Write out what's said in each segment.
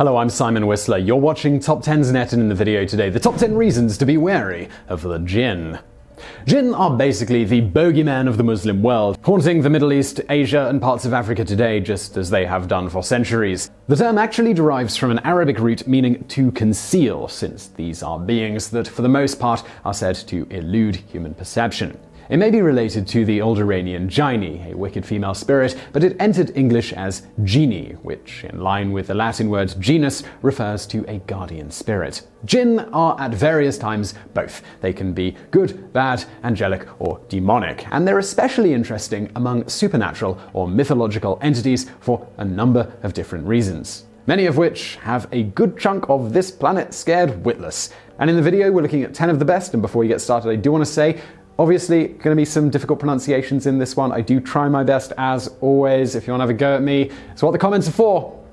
Hello, I'm Simon Whistler. You're watching TopTenzNet, and in the video today, the top 10 reasons to be wary of the Jinn. Jinn are basically the bogeymen of the Muslim world, haunting the Middle East, Asia, and parts of Africa today, just as they have done for centuries. The term actually derives from an Arabic root meaning to conceal, since these are beings that, for the most part, are said to elude human perception. It may be related to the old Iranian jaini, a wicked female spirit, but it entered English as genie, which, in line with the Latin word genus, refers to a guardian spirit. Jinn are at various times both. They can be good, bad, angelic, or demonic, and they're especially interesting among supernatural or mythological entities for a number of different reasons, many of which have a good chunk of this planet scared witless. And in the video, we're looking at 10 of the best, and before we get started, I do want to say, obviously, going to be some difficult pronunciations in this one. I do try my best, as always. If you want to have a go at me, it's what the comments are for.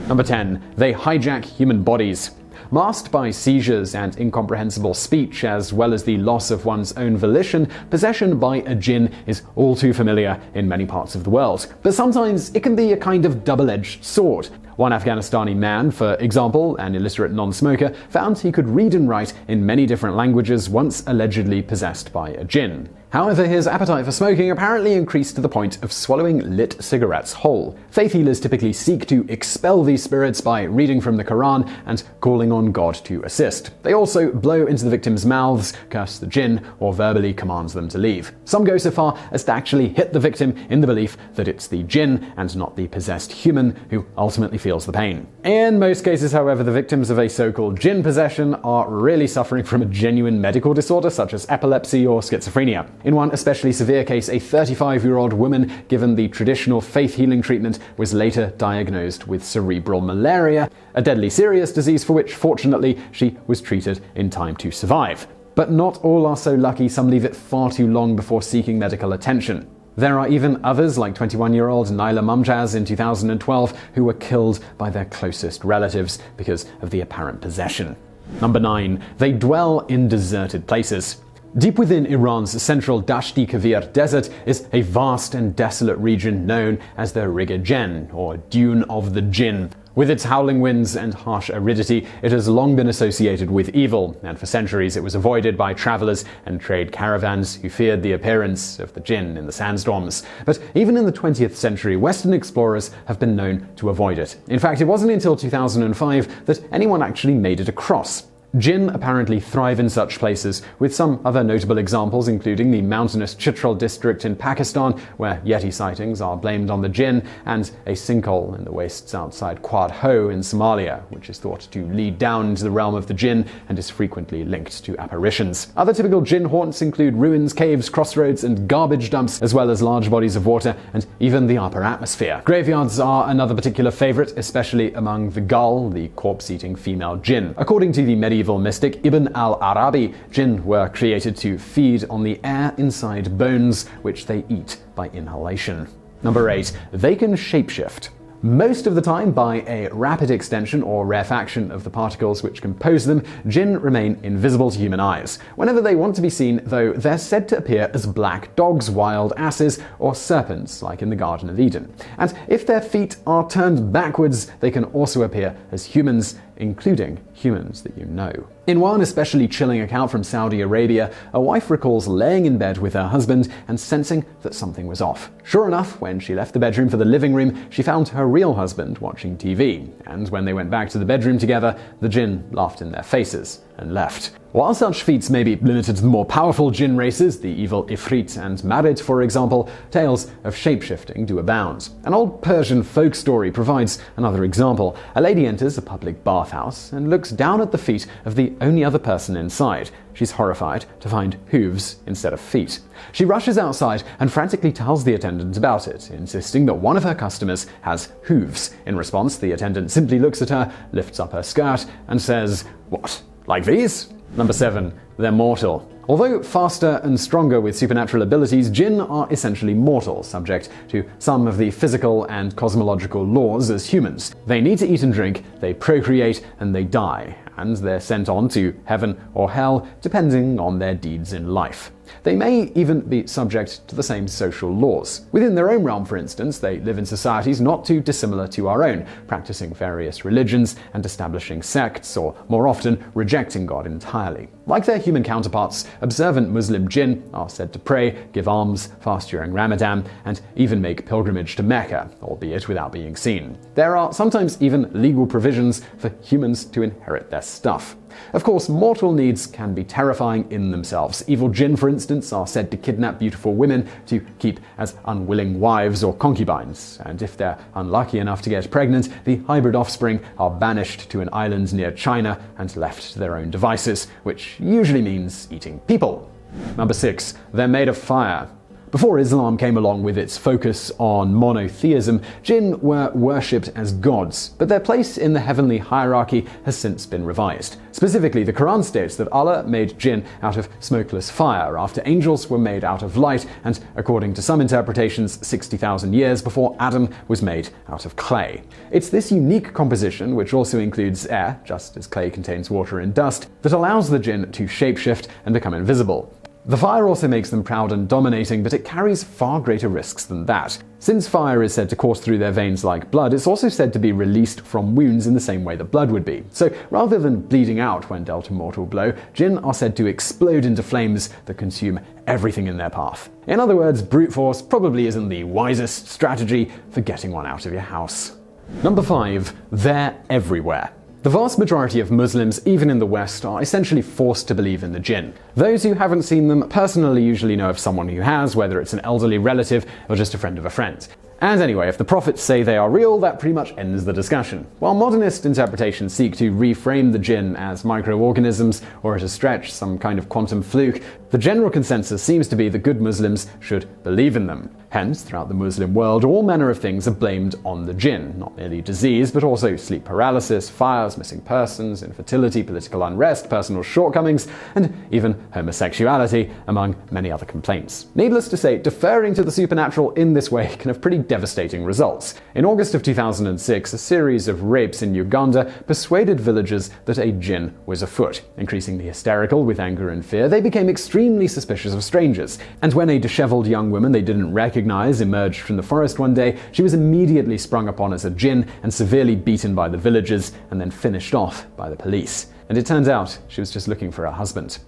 Number 10. They hijack human bodies. Masked by seizures and incomprehensible speech, as well as the loss of one's own volition, possession by a jinn is all too familiar in many parts of the world. But sometimes it can be a kind of double-edged sword. One Afghanistani man, for example, an illiterate non-smoker, found he could read and write in many different languages once allegedly possessed by a jinn. However, his appetite for smoking apparently increased to the point of swallowing lit cigarettes whole. Faith healers typically seek to expel these spirits by reading from the Quran and calling on God to assist. They also blow into the victims' mouths, curse the jinn, or verbally command them to leave. Some go so far as to actually hit the victim in the belief that it's the jinn and not the possessed human who ultimately feels the pain. In most cases, however, the victims of a so-called jinn possession are really suffering from a genuine medical disorder such as epilepsy or schizophrenia. In one especially severe case, a 35-year-old woman given the traditional faith healing treatment was later diagnosed with cerebral malaria, a deadly serious disease for which, fortunately, she was treated in time to survive. But not all are so lucky. Some leave it far too long before seeking medical attention. There are even others, like 21-year-old Naila Mumtaz in 2012, who were killed by their closest relatives because of the apparent possession. Number 9. They dwell in deserted places. Deep within Iran's central Dashti Kavir desert is a vast and desolate region known as the Riga-Jen, or Dune of the Jinn. With its howling winds and harsh aridity, it has long been associated with evil, and for centuries it was avoided by travelers and trade caravans who feared the appearance of the jinn in the sandstorms. But even in the 20th century, Western explorers have been known to avoid it. In fact, it wasn't until 2005 that anyone actually made it across. Jinn apparently thrive in such places, with some other notable examples including the mountainous Chitral district in Pakistan, where Yeti sightings are blamed on the jinn, and a sinkhole in the wastes outside Quad Ho in Somalia, which is thought to lead down into the realm of the jinn and is frequently linked to apparitions. Other typical jinn haunts include ruins, caves, crossroads, and garbage dumps, as well as large bodies of water and even the upper atmosphere. Graveyards are another particular favorite, especially among the Ghul, the corpse-eating female jinn. According to the medieval mystic Ibn al-Arabi, jinn were created to feed on the air inside bones, which they eat by inhalation. Number 8. They can shapeshift. Most of the time, by a rapid extension or rarefaction of the particles which compose them, jinn remain invisible to human eyes. Whenever they want to be seen, though, they're said to appear as black dogs, wild asses, or serpents, like in the Garden of Eden. And if their feet are turned backwards, they can also appear as humans, including humans that you know. In one especially chilling account from Saudi Arabia, a wife recalls laying in bed with her husband and sensing that something was off. Sure enough, when she left the bedroom for the living room, she found her real husband watching TV, and when they went back to the bedroom together, the jinn laughed in their faces and left. While such feats may be limited to the more powerful jinn races, the evil Ifrit and Marid, for example, tales of shapeshifting do abound. An old Persian folk story provides another example. A lady enters a public bathhouse and looks down at the feet of the only other person inside. She's horrified to find hooves instead of feet. She rushes outside and frantically tells the attendant about it, insisting that one of her customers has hooves. In response, the attendant simply looks at her, lifts up her skirt, and says, "What, like these?" Number 7. They're mortal. Although faster and stronger with supernatural abilities, jinn are essentially mortal, subject to some of the physical and cosmological laws as humans. They need to eat and drink, they procreate, and they die. and they're sent on to heaven or hell depending on their deeds in life. They may even be subject to the same social laws. Within their own realm, for instance, they live in societies not too dissimilar to our own, practicing various religions and establishing sects, or more often, rejecting God entirely. Like their human counterparts, observant Muslim jinn are said to pray, give alms, fast during Ramadan, and even make pilgrimage to Mecca, albeit without being seen. There are sometimes even legal provisions for humans to inherit their stuff. Of course, mortal needs can be terrifying in themselves. Evil jinn, for instance, are said to kidnap beautiful women to keep as unwilling wives or concubines, and if they're unlucky enough to get pregnant, the hybrid offspring are banished to an island near China and left to their own devices, which usually means eating people. Number 6. They're made of fire. Before Islam came along with its focus on monotheism, jinn were worshipped as gods, but their place in the heavenly hierarchy has since been revised. Specifically, the Quran states that Allah made jinn out of smokeless fire, after angels were made out of light, and according to some interpretations, 60,000 years before Adam was made out of clay. It's this unique composition, which also includes air, just as clay contains water and dust, that allows the jinn to shapeshift and become invisible. The fire also makes them proud and dominating, but it carries far greater risks than that. Since fire is said to course through their veins like blood, it's also said to be released from wounds in the same way that blood would be. So rather than bleeding out when dealt a mortal blow, jinn are said to explode into flames that consume everything in their path. In other words, brute force probably isn't the wisest strategy for getting one out of your house. Number 5. They're everywhere. The vast majority of Muslims, even in the West, are essentially forced to believe in the jinn. Those who haven't seen them personally usually know of someone who has, whether it's an elderly relative or just a friend of a friend. And anyway, if the prophets say they are real, that pretty much ends the discussion. While modernist interpretations seek to reframe the jinn as microorganisms, or at a stretch, some kind of quantum fluke, the general consensus seems to be that good Muslims should believe in them. Hence, throughout the Muslim world, all manner of things are blamed on the jinn, not merely disease, but also sleep paralysis, fires, missing persons, infertility, political unrest, personal shortcomings, and even homosexuality, among many other complaints. Needless to say, deferring to the supernatural in this way can have pretty devastating results. In August of 2006, a series of rapes in Uganda persuaded villagers that a jinn was afoot. Increasingly hysterical with anger and fear, they became extremely suspicious of strangers, and when a disheveled young woman they didn't recognize emerged from the forest one day, she was immediately sprung upon as a jinn and severely beaten by the villagers and then finished off by the police. And it turns out she was just looking for her husband.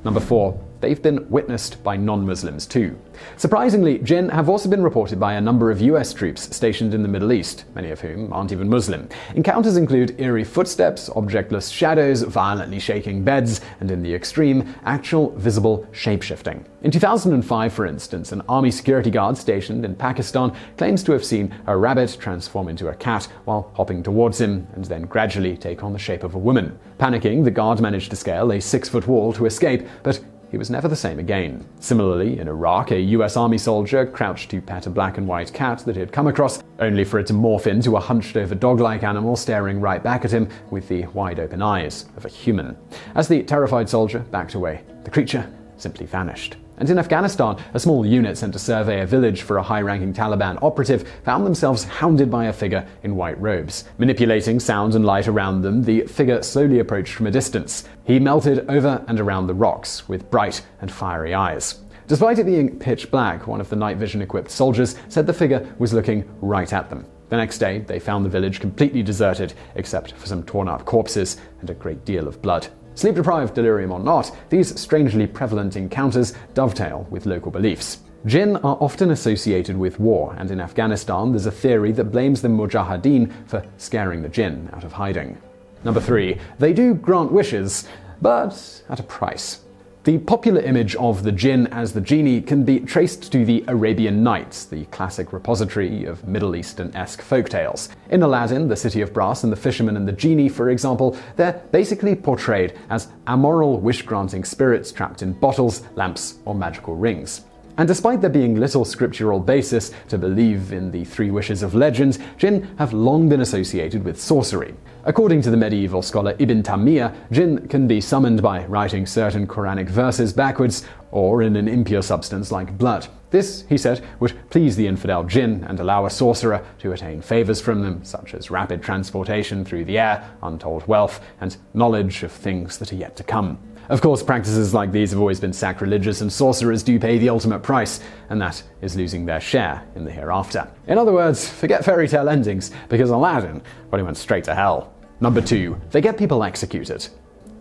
Number 4. They've been witnessed by non-Muslims too. Surprisingly, jinn have also been reported by a number of US troops stationed in the Middle East, many of whom aren't even Muslim. Encounters include eerie footsteps, objectless shadows, violently shaking beds, and in the extreme, actual visible shapeshifting. In 2005, for instance, an army security guard stationed in Pakistan claims to have seen a rabbit transform into a cat while hopping towards him and then gradually take on the shape of a woman. Panicking, the guard managed to scale a 6-foot wall to escape, but he was never the same again. Similarly, in Iraq, a US Army soldier crouched to pet a black and white cat that he had come across, only for it to morph into a hunched-over dog-like animal staring right back at him with the wide-open eyes of a human. As the terrified soldier backed away, the creature simply vanished. And in Afghanistan, a small unit sent to survey a village for a high-ranking Taliban operative found themselves hounded by a figure in white robes. Manipulating sound and light around them, the figure slowly approached from a distance. He melted over and around the rocks with bright and fiery eyes. Despite it being pitch black, one of the night vision-equipped soldiers said the figure was looking right at them. The next day, they found the village completely deserted, except for some torn-up corpses and a great deal of blood. Sleep-deprived, delirium or not, these strangely prevalent encounters dovetail with local beliefs. Jinn are often associated with war, and in Afghanistan there's a theory that blames the Mujahideen for scaring the jinn out of hiding. Number 3. They do grant wishes, but at a price. The popular image of the jinn as the genie can be traced to the Arabian Nights, the classic repository of Middle Eastern-esque folktales. In Aladdin, the City of Brass, and the Fisherman and the Genie, for example, they're basically portrayed as amoral wish-granting spirits trapped in bottles, lamps, or magical rings. And despite there being little scriptural basis to believe in the 3 wishes of legend, jinn have long been associated with sorcery. According to the medieval scholar Ibn Taymiyyah, jinn can be summoned by writing certain Quranic verses backwards or in an impure substance like blood. This, he said, would please the infidel Jinn and allow a sorcerer to attain favors from them, such as rapid transportation through the air, untold wealth, and knowledge of things that are yet to come. Of course, practices like these have always been sacrilegious, and sorcerers do pay the ultimate price, and that is losing their share in the hereafter. In other words, forget fairy tale endings, because Aladdin probably went straight to hell. Number 2. They get people executed.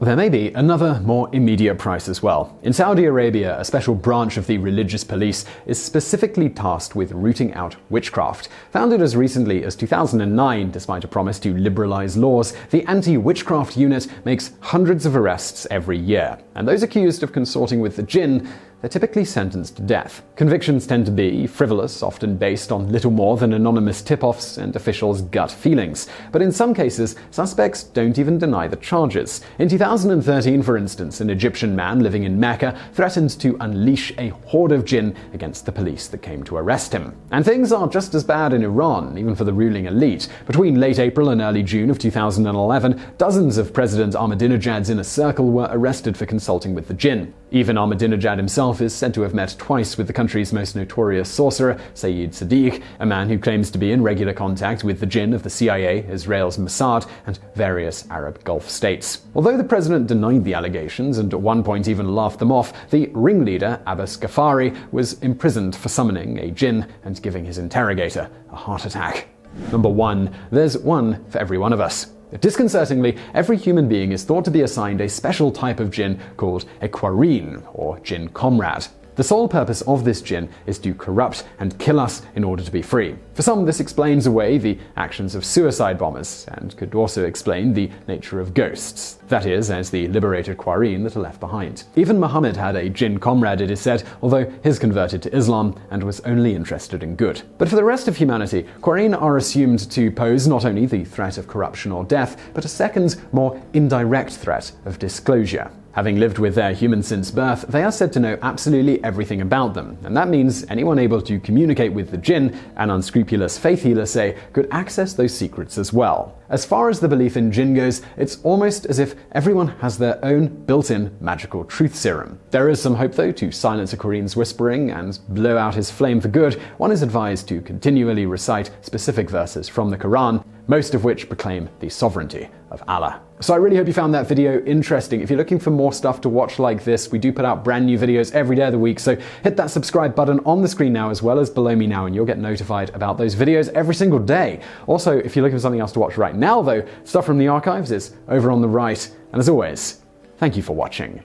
There may be another, more immediate price as well. In Saudi Arabia, a special branch of the religious police is specifically tasked with rooting out witchcraft. Founded as recently as 2009, despite a promise to liberalize laws, the anti-witchcraft unit makes hundreds of arrests every year. And those accused of consorting with the Jinn, they're typically sentenced to death. Convictions tend to be frivolous, often based on little more than anonymous tip-offs and officials' gut feelings. But in some cases, suspects don't even deny the charges. In 2013, for instance, an Egyptian man living in Mecca threatened to unleash a horde of Jinn against the police that came to arrest him. And things are just as bad in Iran, even for the ruling elite. Between late April and early June of 2011, dozens of President Ahmadinejad's inner circle were arrested for consulting with the Jinn. Even Ahmadinejad himself is said to have met twice with the country's most notorious sorcerer, Sayyid Sadiq, a man who claims to be in regular contact with the Jinn of the CIA, Israel's Mossad, and various Arab Gulf states. Although the president denied the allegations and at one point even laughed them off, the ringleader, Abbas Ghaffari, was imprisoned for summoning a Jinn and giving his interrogator a heart attack. Number 1. There's one for every one of us. Disconcertingly, every human being is thought to be assigned a special type of Jinn called a Qarin, or Jinn comrade. The sole purpose of this Jinn is to corrupt and kill us in order to be free. For some, this explains away the actions of suicide bombers, and could also explain the nature of ghosts. That is, as the liberated Qarin that are left behind. Even Muhammad had a Jinn comrade, it is said, although his converted to Islam and was only interested in good. But for the rest of humanity, Qarin are assumed to pose not only the threat of corruption or death, but a second, more indirect threat of disclosure. Having lived with their humans since birth, they are said to know absolutely everything about them, and that means anyone able to communicate with the Jinn, an unscrupulous faith healer say, could access those secrets as well. As far as the belief in Jinn goes, it's almost as if everyone has their own built-in magical truth serum. There is some hope, though, to silence a Qarin's whispering and blow out his flame for good. One is advised to continually recite specific verses from the Quran, most of which proclaim the sovereignty of Allah. So I really hope you found that video interesting. If you're looking for more stuff to watch like this, we do put out brand new videos every day of the week, so hit that subscribe button on the screen now as well as below me now, and you'll get notified about those videos every single day. Also, if you're looking for something else to watch right now though, stuff from the archives is over on the right. And as always, thank you for watching.